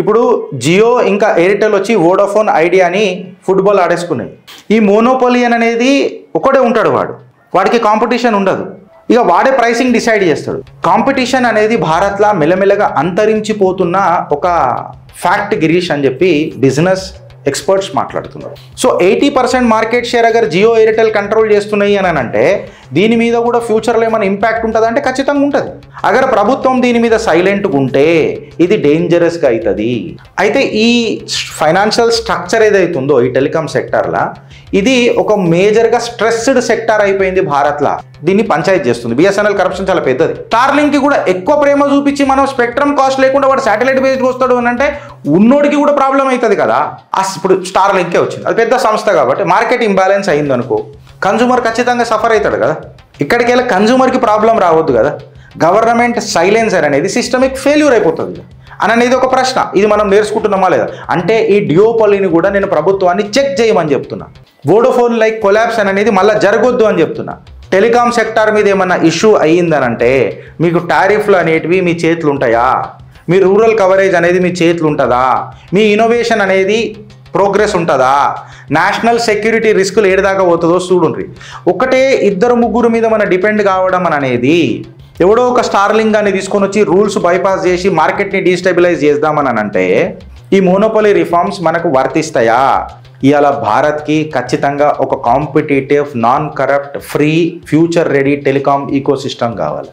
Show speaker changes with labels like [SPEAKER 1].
[SPEAKER 1] ఇప్పుడు జియో ఇంకా ఎయిర్టెల్ వచ్చి వోడాఫోన్ ఐడియాని ఫుట్బాల్ ఆడేసుకున్నాయి. ఈ మోనోపోలియన్ అనేది ఒకడే ఉంటాడు, వాడికి కాంపిటీషన్ ఉండదు. ఇక వాడే ప్రైసింగ్ డిసైడ్ చేస్తాడు. కాంపిటీషన్ అనేది భారత్లో మెల్లమెల్లగా అంతరించిపోతున్న ఒక ఫ్యాక్ట్ గిరీష్ అని చెప్పి బిజినెస్ ఎక్స్పర్ట్స్ మాట్లాడుతున్నారు. సో 80% మార్కెట్ షేర్ అగర్ జియో ఎయిర్టెల్ కంట్రోల్ చేస్తున్నాయి అని అంటే దీని మీద కూడా ఫ్యూచర్లో ఏమైనా ఇంపాక్ట్ ఉంటుంది అంటే ఖచ్చితంగా ఉంటుంది. అగర్ ప్రభుత్వం దీని మీద సైలెంట్గా ఉంటే ఇది డేంజరస్గా అవుతుంది. అయితే ఈ ఫైనాన్షియల్ స్ట్రక్చర్ ఏదైతుందో ఈ టెలికాం సెక్టార్లో ఇది ఒక మేజర్గా స్ట్రెస్డ్ సెక్టార్ అయిపోయింది భారత్లో. దీన్ని పంచాయతీ చేస్తుంది. బిఎస్ఎన్ఎల్ కరప్షన్ చాలా పెద్దది. స్టార్లింక్కి కూడా ఎక్కువ ప్రేమ చూపించి మనం స్పెక్ట్రమ్ కాస్ట్ లేకుండా వాడు శాటిలైట్ బేస్డ్ వస్తాడు అని అంటే ఉన్నోడికి కూడా ప్రాబ్లం అవుతుంది కదా. ఇప్పుడు స్టార్లింకే వచ్చింది, అది పెద్ద సంస్థ కాబట్టి మార్కెట్ ఇంబ్యాలెన్స్ అయింది అనుకో, కన్జ్యూమర్ ఖచ్చితంగా సఫర్ అవుతాడు కదా. ఇక్కడికి వెళ్ళి కన్జ్యూమర్కి ప్రాబ్లం రావద్దు కదా. గవర్నమెంట్ సైలెన్సర్ అనేది సిస్టమిక్ ఫెయిల్యూర్ అయిపోతుంది అని అనేది ఒక ప్రశ్న. ఇది మనం నేర్చుకుంటున్నామా లేదా అంటే ఈ డియోపలీని కూడా నేను ప్రభుత్వాన్ని చెక్ చేయమని చెప్తున్నా. వోడాఫోన్ లైక్ కొలాప్స్ అనేది మళ్ళీ జరగొద్దు అని చెప్తున్నా. టెలికాం సెక్టార్ మీద ఏమన్నా ఇష్యూ అయ్యిందనంటే మీకు టారిఫ్లు అనేటివి మీ చేతులు ఉంటాయా, మీ రూరల్ కవరేజ్ అనేది మీ చేతులు ఉంటుందా, మీ ఇన్నోవేషన్ అనేది ప్రోగ్రెస్ ఉంటుందా, నేషనల్ సెక్యూరిటీ రిస్కులు ఏడిదాకా పోతుందో చూడండి. ఒకటే ఇద్దరు ముగ్గురు మీద మన డిపెండ్ కావడం అనేది ఎవడో ఒక స్టార్లింగ్ అని తీసుకొని వచ్చి రూల్స్ బైపాస్ చేసి మార్కెట్ని డీస్టెబిలైజ్ చేద్దామని అంటే ఈ మోనోపోలీ రిఫార్మ్స్ మనకు వర్తిస్తాయా? ఇవాళ భారత్కి ఖచ్చితంగా ఒక competitive, non corrupt, free, future ready telecom ecosystem కావాలి.